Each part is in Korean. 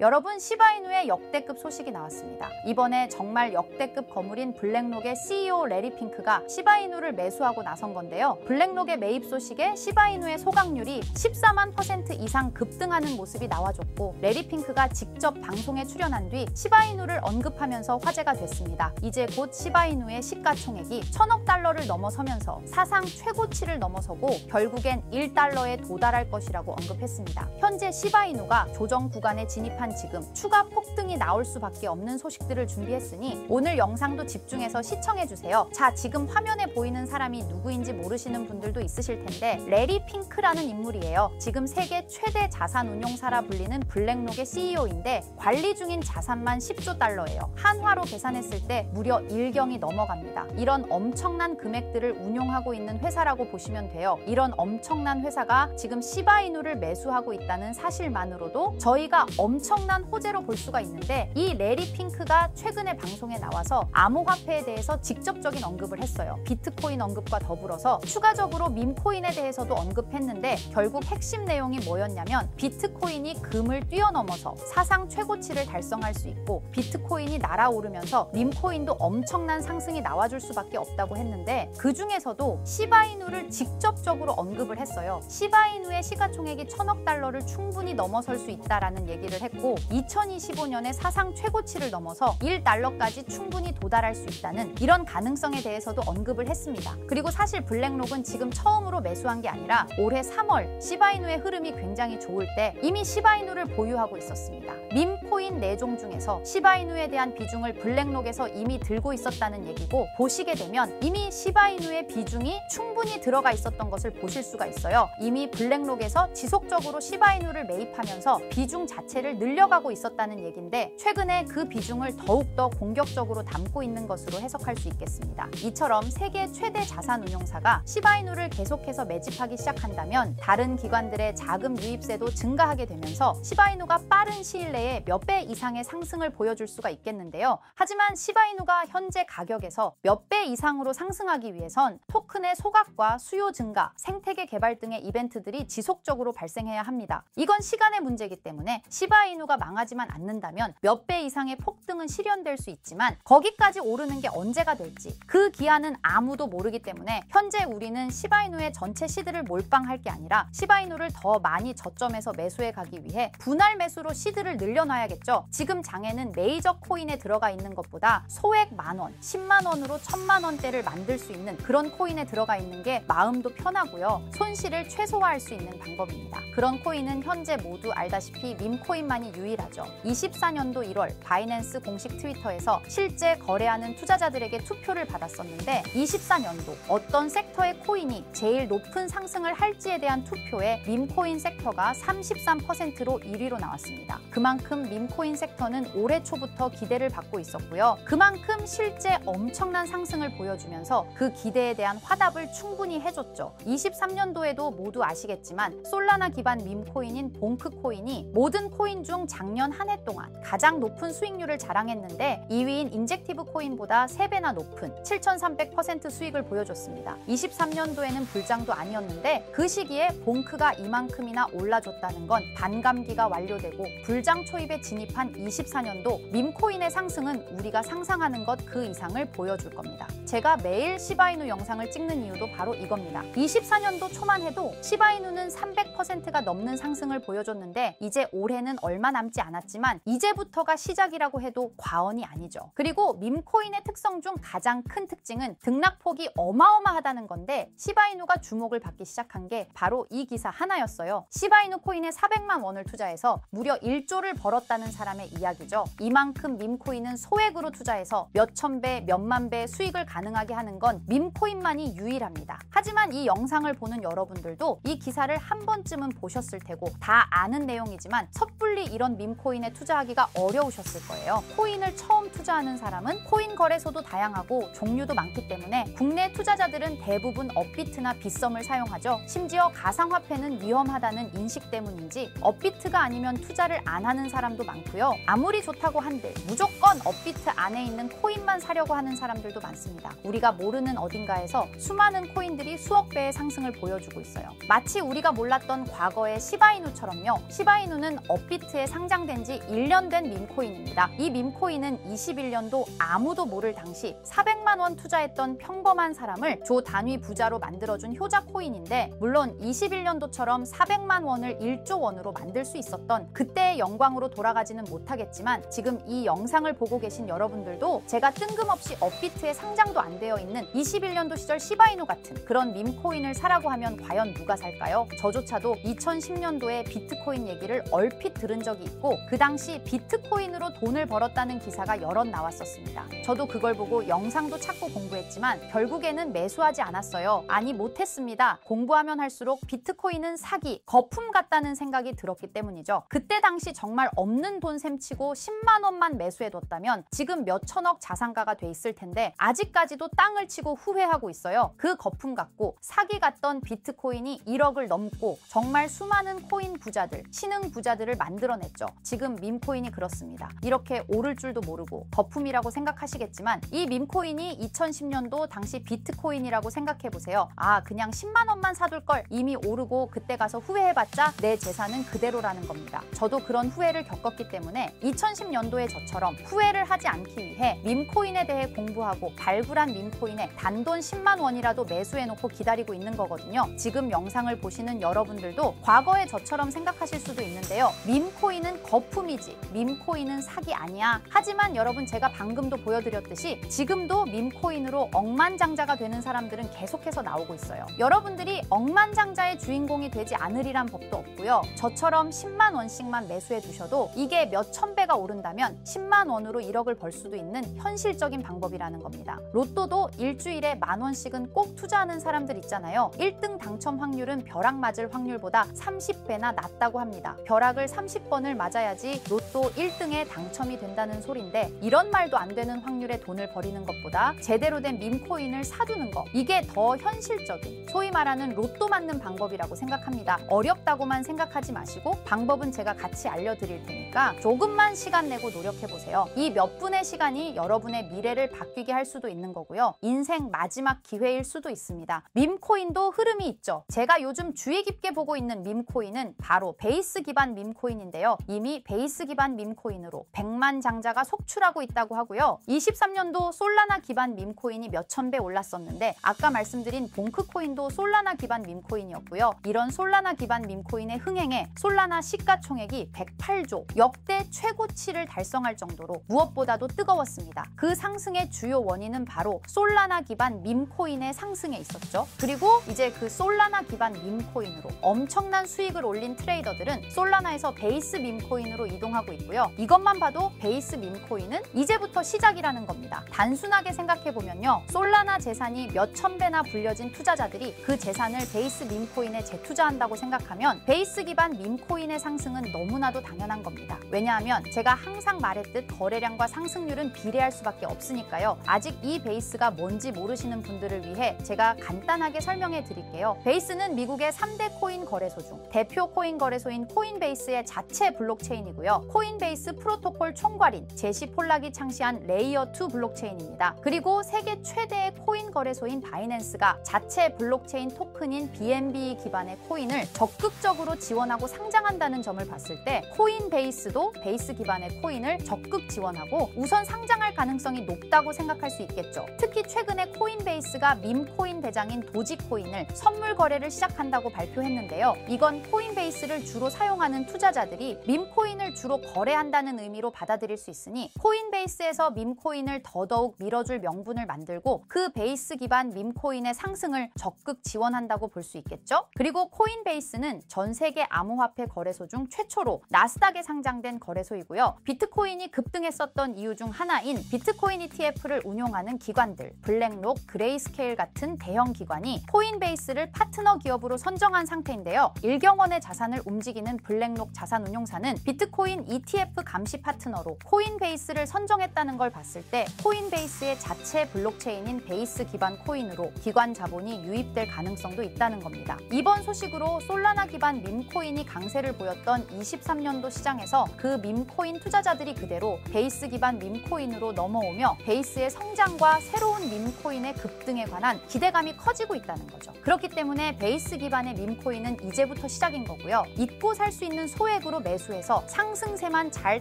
여러분, 시바이누의 역대급 소식이 나왔습니다. 이번에 정말 역대급 거물인 블랙록의 CEO 레리 핑크가 시바이누를 매수하고 나선 건데요. 블랙록의 매입 소식에 시바이누의 소각률이 14만% 이상 급등하는 모습이 나와줬고, 레리 핑크가 직접 방송에 출연한 뒤 시바이누를 언급하면서 화제가 됐습니다. 이제 곧 시바이누의 시가총액이 1000억 달러를 넘어서면서 사상 최고치를 넘어서고 결국엔 1달러에 도달할 것이라고 언급했습니다. 현재 시바이누가 조정 구간에 진입한 지금 추가 폭등이 나올 수밖에 없는 소식들을 준비했으니 오늘 영상도 집중해서 시청해주세요. 자, 지금 화면에 보이는 사람이 누구인지 모르시는 분들도 있으실 텐데, 레리 핑크라는 인물이에요. 지금 세계 최대 자산 운용사라 불리는 블랙록의 CEO인데 관리 중인 자산만 10조 달러예요. 한화로 계산했을 때 무려 1경이 넘어갑니다. 이런 엄청난 금액들을 운용하고 있는 회사라고 보시면 돼요. 이런 엄청난 회사가 지금 시바이누를 매수하고 있다는 사실만으로도 저희가 엄청난 호재로 볼 수가 있는데, 이 레리 핑크가 최근에 방송에 나와서 암호화폐에 대해서 직접적인 언급을 했어요. 비트코인 언급과 더불어서 추가적으로 밈코인에 대해서도 언급했는데, 결국 핵심 내용이 뭐였냐면 비트코인이 금을 뛰어넘어서 사상 최고치를 달성할 수 있고, 비트코인이 날아오르면서 밈코인도 엄청난 상승이 나와줄 수밖에 없다고 했는데, 그 중에서도 시바이누를 직접적으로 언급을 했어요. 시바이누의 시가총액이 1000억 달러를 충분히 넘어설 수 있다라는 얘기를 했고, 2025년에 사상 최고치를 넘어서 1달러까지 충분히 도달할 수 있다는 이런 가능성에 대해서도 언급을 했습니다. 그리고 사실 블랙록은 지금 처음으로 매수한 게 아니라 올해 3월 시바이누의 흐름이 굉장히 좋을 때 이미 시바이누를 보유하고 있었습니다. 밈코인 4종 중에서 시바이누에 대한 비중을 블랙록에서 이미 들고 있었다는 얘기고, 보시게 되면 이미 시바이누의 비중이 충분히 들어가 있었던 것을 보실 수가 있어요. 이미 블랙록에서 지속적으로 시바이누를 매입하면서 비중 자체를 늘려가고 있었다는 얘기인데, 최근에 그 비중을 더욱더 공격적으로 담고 있는 것으로 해석할 수 있겠습니다. 이처럼 세계 최대 자산 운용사가 시바이누를 계속해서 매집하기 시작한다면 다른 기관들의 자금 유입세도 증가하게 되면서 시바이누가 빠른 시일 내에 몇 배 이상의 상승을 보여줄 수가 있겠는데요. 하지만 시바이누가 현재 가격에서 몇 배 이상으로 상승하기 위해선 토큰의 소각과 수요 증가, 생태계 개발 등의 이벤트들이 지속적으로 발생해야 합니다. 이건 시간의 문제이기 때문에 시바이누가 망하지만 않는다면 몇 배 이상의 폭등은 실현될 수 있지만, 거기까지 오르는 게 언제가 될지 그 기한은 아무도 모르기 때문에 현재 우리는 시바이누의 전체 시드를 몰빵할 게 아니라 시바이누를 더 많이 저점에서 매수해 가기 위해 분할 매수로 시드를 늘려놔야겠죠. 지금 장에는 메이저 코인에 들어가 있는 것보다 소액 만원, 10만 원으로 1000만 원대를 만들 수 있는 그런 코인에 들어가 있는 게 마음도 편하고요. 손실을 최소화할 수 있는 방법입니다. 그런 코인은 현재 모두 알다시피 밈코인만이 유일하죠. 24년도 1월 바이낸스 공식 트위터에서 실제 거래하는 투자자들에게 투표를 받았었는데, 24년도 어떤 섹터의 코인이 제일 높은 상승을 할지에 대한 투표에 밈코인 섹터가 33%로 1위로 나왔습니다. 그만큼 밈코인 섹터는 올해 초부터 기대를 받고 있었고요. 그만큼 실제 엄청난 상승을 보여주면서 그 기대에 대한 화답을 충분히 해줬죠. 23년도에도 모두 아시겠지만 솔라나 기반 밈코인인 봉크코인이 모든 코인 중 작년 한 해 동안 가장 높은 수익률을 자랑했는데, 2위인 인젝티브 코인보다 3배나 높은 7300% 수익을 보여줬습니다. 23년도에는 불장도 아니었는데 그 시기에 봉크가 이만큼이나 올라줬다는 건 반감기가 완료되고 불장 초입에 진입한 24년도 밈코인의 상승은 우리가 상상하는 것 그 이상을 보여줄 겁니다. 제가 매일 시바이누 영상을 찍는 이유도 바로 이겁니다. 24년도 초만 해도 시바이누는 300%가 넘는 상승을 보여줬는데, 이제 올해는 얼마 남지 않았지만 이제부터가 시작이라고 해도 과언이 아니죠. 그리고 밈코인의 특성 중 가장 큰 특징은 등락폭이 어마어마하다는 건데, 시바이누가 주목을 받기 시작한 게 바로 이 기사 하나였어요. 시바이누 코인에 400만 원을 투자해서 무려 1조를 벌었다는 사람의 이야기죠. 이만큼 밈코인은 소액으로 투자해서 몇천 배, 몇만 배 수익을 가능하게 하는 건 밈코인만이 유일합니다. 하지만 이 영상을 보는 여러분들도 이 기사를 한 번쯤은 보셨을 테고 다 아는 내용이지만 섣불리 이런 밈코인에 투자하기가 어려우셨을 거예요. 코인을 처음 투자하는 사람은 코인 거래소도 다양하고 종류도 많기 때문에 국내 투자자들은 대부분 업비트나 빗썸을 사용하죠. 심지어 가상화폐는 위험하다는 인식 때문인지 업비트가 아니면 투자를 안 하는 사람도 많고요. 아무리 좋다고 한들 무조건 업비트 안에 있는 코인만 사려고 하는 사람들도 많습니다. 우리가 모르는 어딘가에서 수많은 코인들이 수억 배의 상승을 보여주고 있어요. 마치 우리가 몰랐던 과거의 시바이누처럼요. 시바이누는 업비트의 상장된 지 1년 된 밈코인입니다. 이 밈코인은 21년도 아무도 모를 당시 400만 원 투자했던 평범한 사람을 조 단위 부자로 만들어준 효자 코인인데, 물론 21년도처럼 400만 원을 1조 원으로 만들 수 있었던 그때의 영광으로 돌아가지는 못하겠지만, 지금 이 영상을 보고 계신 여러분들도 제가 뜬금없이 업비트에 상장도 안 되어 있는 21년도 시절 시바이누 같은 그런 밈코인을 사라고 하면 과연 누가 살까요? 저조차도 2010년도에 비트코인 얘기를 얼핏 들은 적이 있고, 그 당시 비트코인으로 돈을 벌었다는 기사가 여럿 나왔었습니다. 저도 그걸 보고 영상도 찾고 공부했지만 결국에는 매수하지 않았어요. 아니, 못했습니다. 공부하면 할수록 비트코인은 사기, 거품 같다는 생각이 들었기 때문이죠. 그때 당시 정말 없는 돈 셈치고 10만 원만 매수해뒀다면 지금 몇 천억 자산가가 돼 있을 텐데, 아직까지도 땅을 치고 후회하고 있어요. 그 거품 같고 사기 같던 비트코인이 1억을 넘고 정말 수많은 코인 부자들, 신흥 부자들을 만들어냈죠. 지금 밈코인이 그렇습니다. 이렇게 오를 줄도 모르고 거품이라고 생각하시겠지만, 이 밈코인이 2010년도 당시 비트코인이라고 생각해보세요. 아, 그냥 10만 원만 사둘 걸, 이미 오르고 그때 가서 후회해봤자 내 재산은 그대로라는 겁니다. 저도 그런 후회를 겪었기 때문에 2010년도에 저처럼 후회를 하지 않기 위해 밈코인에 대해 공부하고 발굴한 밈코인에 단돈 10만 원이라도 매수해놓고 기다리고 있는 거거든요. 지금 영상을 보시는 여러분들도 과거의 저처럼 생각하실 수도 있는데요. 밈코인은 거품이지, 밈코인은 사기 아니야. 하지만 여러분, 제가 방금도 보여드렸듯이 지금도 밈코인으로 억만장자가 되는 사람들은 계속해서 나오고 있어요. 여러분들이 억만장자의 주인공이 되지 않으리란 법도 없고요. 저처럼 10만 원씩만 매수해 두셔도 이게 몇천 배가 오른다면 10만 원으로 1억을 벌 수도 있는 현실적인 방법이라는 겁니다. 로또도 일주일에 만 원씩은 꼭 투자하는 사람들 있잖아요. 1등 당첨 확률은 벼락 맞을 확률보다 30배나 낮다고 합니다. 벼락을 30번을 맞아야지 로또 1등에 당첨이 된다는 소린데, 이런 말도 안 되는 확률의 돈을 버리는 것보다 제대로 된 밈코인을 사두는 거, 이게 더 현실적인, 소위 말하는 로또 맞는 방법이라고 생각합니다. 어렵다고만 생각하지 마시고 방법은 제가 같이 알려드릴 테니까 조금만 시간 내고 노력해보세요. 이 몇 분의 시간이 여러분의 미래를 바뀌게 할 수도 있는 거고요. 인생 마지막 기회일 수도 있습니다. 밈코인도 흐름이 있죠. 제가 요즘 주의 깊게 보고 있는 밈코인은 바로 베이스 기반 밈코인인데요. 이미 베이스 기반 밈코인으로 100만 장자가 속출하고 있다고 하고요. 23년도 솔라나 기반 밈코인이 몇천 배 올랐었는데, 아까 말씀드린 봉크코인도 솔라나 기반 밈코인이었고요. 이런 솔라나 기반 밈코인의 흥행에 솔라나 시가총액이 108조, 역대 최고치를 달성할 정도로 무엇보다도 뜨거웠습니다. 그 상승의 주요 원인은 바로 솔라나 기반 밈코인의 상승에 있었죠. 그리고 이제 그 솔라나 기반 밈코인으로 엄청난 수익을 올린 트레이더들은 솔라나에서 베이스 밈코인으로 이동하고 있고요. 이것만 봐도 베이스 밈코인은 이제부터 시작이라는 겁니다. 단순하게 생각해보면요. 솔라나 재산이 몇천 배나 불려진 투자자들이 그 재산을 베이스 밈코인에 재투자한다고 생각하면 베이스 기반 밈코인의 상승은 너무나도 당연한 겁니다. 왜냐하면 제가 항상 말했듯 거래량과 상승률은 비례할 수밖에 없으니까요. 아직 이 베이스가 뭔지 모르시는 분들을 위해 제가 간단하게 설명해 드릴게요. 베이스는 미국의 3대 코인 거래소 중 대표 코인 거래소인 코인베이스의 자체 블록체인이고요. 코인베이스 프로토콜 총괄인 제시 폴락이 창시한 레이어2 블록체인입니다. 그리고 세계 최대의 코인 거래소인 바이낸스가 자체 블록체인 토큰인 BNB 기반의 코인을 적극적으로 지원하고 상장한다는 점을 봤을 때, 코인베이스도 베이스 기반의 코인을 적극 지원하고 우선 상장할 가능성이 높다고 생각할 수 있겠죠. 특히 최근에 코인베이스가 밈코인 대장인 도지코인을 선물 거래를 시작한다고 발표했는데요. 이건 코인베이스를 주로 사용하는 투자자들이 밈코인을 주로 거래한다는 의미로 받아들일 수 있으니, 코인베이스에서 밈코인을 더더욱 밀어줄 명분을 만들고 그 베이스 기반 밈코인의 상승을 적극 지원한다고 볼 수 있겠죠. 그리고 코인베이스는 전 세계 암호화폐 거래소 중 최초로 나스닥에 상장된 거래소이고요. 비트코인이 급등했었던 이유 중 하나인 비트코인 ETF를 운용하는 기관들, 블랙록, 그레이스케일 같은 대형 기관이 코인베이스를 파트너 기업으로 선정한 상태인데요. 일경원의 자산을 움직이는 블랙록 자산운용사는 비트코인 ETF 감시 파트너로 코인베이스를 선정했다는 걸 봤을 때, 코인베이스의 자체 블록체인인 베이스 기반 코인으로 기관 자본이 유입될 가능성도 있다는 겁니다. 이번 소식으로 솔라나 기반 밈코인이 강세를 보였던 23년도 시장에서 그 밈코인 투자자들이 그대로 베이스 기반 밈코인으로 넘어오며 베이스의 성장과 새로운 밈코인의 급등에 관한 기대감이 커지고 있다는 거죠. 그렇기 때문에 베이스 기반의 밈코인은 이제부터 시작인 거고요. 잊고 살 수 있는 소액으로 매수해서 상승세만 잘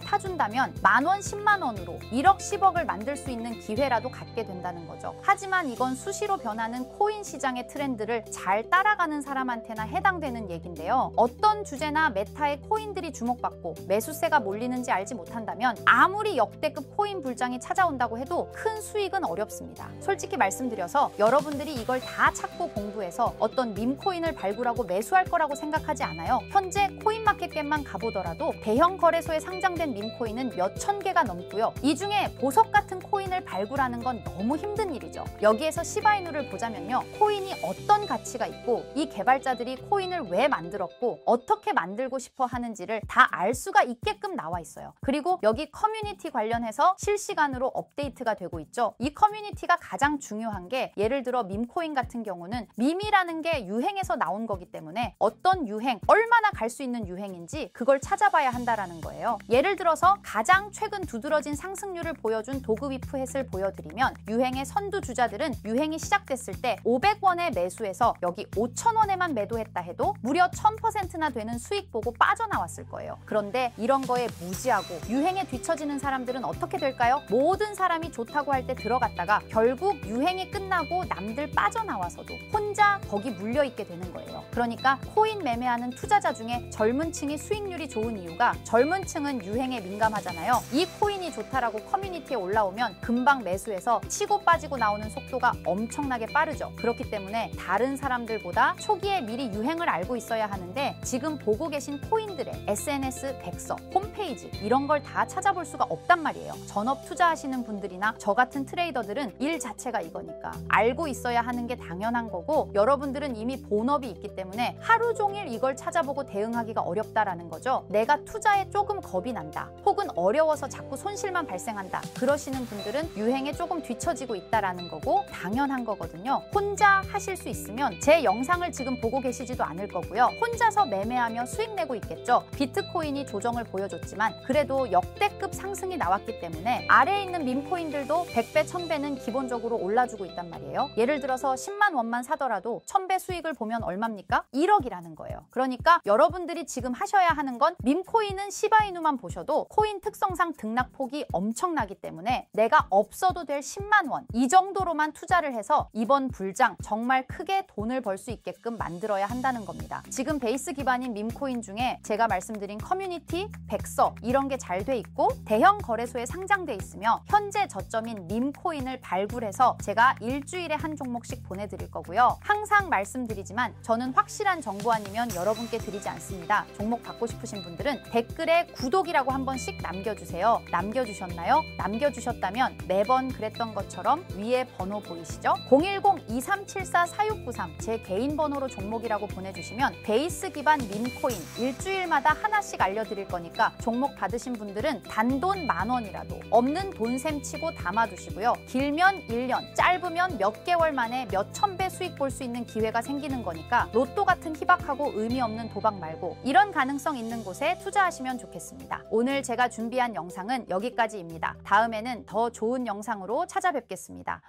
타준다면 만원, 10만원으로 1억, 10억을 만들 수 있는 기회라도 갖게 된다는 거죠. 하지만 이건 수시로 변하는 코인 시장의 트렌드를 잘 따라가는 사람한테나 해당되는 얘긴데요. 어떤 주제나 메타의 코인들이 주목받고 매수세가 몰리는지 알지 못한다면 아무리 역대급 코인 불장이 찾아온다고 해도 큰 수익은 어렵습니다. 솔직히 말씀드려서 여러분들이 이걸 다 찾고 공부해서 어떤 밈코인을 발굴하고 매수할 거라고 생각하지 않아요. 현재 코인마켓겟만 가보더라도 대형 거래소에 상장된 밈코인은 몇천 개가 넘고요. 이 중에 보석 같은 코인을 발굴하는 건 너무 힘든 일이죠. 여기에서 시바이누를 보자면요. 코인이 어떤 가치가 있고 이 개발자들이 코인을 왜 만들었고 어떻게 만들고 싶어 하는지를 다 알 수가 있게끔 나와 있어요. 그리고 여기 커뮤니티 관련해서 실시간으로 업데이트가 되고 있죠. 이 커뮤니티가 가장 중요한 게 예를 들어 밈코인 같은 경우는 밈이라는 게 유행에서 나온 거기 때문에 어떤 유행, 얼마나 갈 수 있는 유행인지 그걸 찾아봐야 한다라는 거예요. 예를 들어서 가장 최근 두드러진 상승률을 보여준 도그위프햇을 보여드리면 유행의 선두주자들은 유행이 시작됐을 때 500원에 매수해서 여기 5,000원에만 매도했다 해도 무려 1000%나 되는 수익 보고 빠져나왔을 거예요. 그런데 이런 거에 무지하고 유행에 뒤처지는 사람들은 어떻게 될까요? 모든 사람이 좋다고 할 때 들어갔다가 결국 유행이 끝나고 남들 빠져나와서도 혼자 거기 물려있게 되는 거예요. 그러니까 코인 매매하는 투자자 중에 젊은 층이 수익률이 좋은 이유가 젊은 층은 유행에 민감하잖아요. 이 코인이 좋다라고 커뮤니티에 올라오면 금방 매수해서 치고 빠지고 나오는 속도가 엄청나게 빠르죠. 그렇기 때문에 다른 사람들보다 초기에 미리 유행을 알고 있어야 하는데 지금 보고 계신 코인들의 SNS 백서, 홈페이지 이런 걸 다 찾아볼 수가 없단 말이에요. 전업 투자하시는 분들이나 저 같은 트레이더들은 일 자체가 이거니까 알고 있어야 하는 게 당연한 거고 여러분들은 이미 본업이 있기 때문에 하루 종일 이걸 찾아보고 대응하기가 어렵다라는 거죠. 내가 투자에 조금 겁이 난다 혹은 어려워서 자꾸 손실만 발생한다 그러시는 분들은 유행에 조금 뒤처지고 있다라는 거고 당연한 거거든요. 혼자 하실 수 있으면 제 영상을 지금 보고 계시지도 않을 거고요. 혼자서 매매하며 수익 내고 있겠죠. 비트코인이 조정을 보여줬지만 그래도 역대급 상승이 나왔기 때문에 아래에 있는 밈코인들도 100배, 1000배는 기본적으로 올라주고 있단 말이에요. 예를 들어서 10만 원만 사더라도 1000배 수익을 보면 얼마입니까? 1억이라는 거예요. 그러니까 여러분들이 지금 하셔야 하는 건 밈코인은 시바이누만 보셔도 코인 특성상 등락폭이 엄청나기 때문에 내가 없어도 될 10만 원 이 정도로만 투자를 해서 이번 불장 정말 크게 돈을 벌 수 있게끔 만들어야 한다는 겁니다. 지금 베이스 기반인 밈코인 중에 제가 말씀드린 커뮤니티, 백서 이런 게 잘 돼 있고 대형 거래소에 상장돼 있으며 현재 저점인 밈코인을 발굴해서 제가 일주일에 한 종목씩 보내드릴 거고요. 항상 말씀드리지만 저는 확실한 정보 아니면 여러분께 드리지 않습니다. 종목 받고 싶으신 분들은 댓글에 구독이라고 한 번씩 남겨주세요. 남겨주셨나요? 남겨주셨다면 매번 그랬던 것처럼 위에 번호 보이시죠? 010-2374-4693 제 개인 번호로 종목이라고 보내주시면 베이스 기반 밈코인 일주일마다 하나씩 알려드릴 거니까 종목 받으신 분들은 단돈 10,000원이라도 없는 돈셈 치고 담아두시고요. 길면 1년, 짧으면 몇 개월 만에 몇천 배 수익 볼 수 있는 기회가 생기는 거니까 로또 같은 희박하고 의미 없는 도박 말고 이런 가능성 있는 곳에 투자하시면 좋겠습니다. 오늘 제가 준비한 영상은 여기까지입니다. 다음에는 더 좋은 영상으로 찾아뵙겠습니다.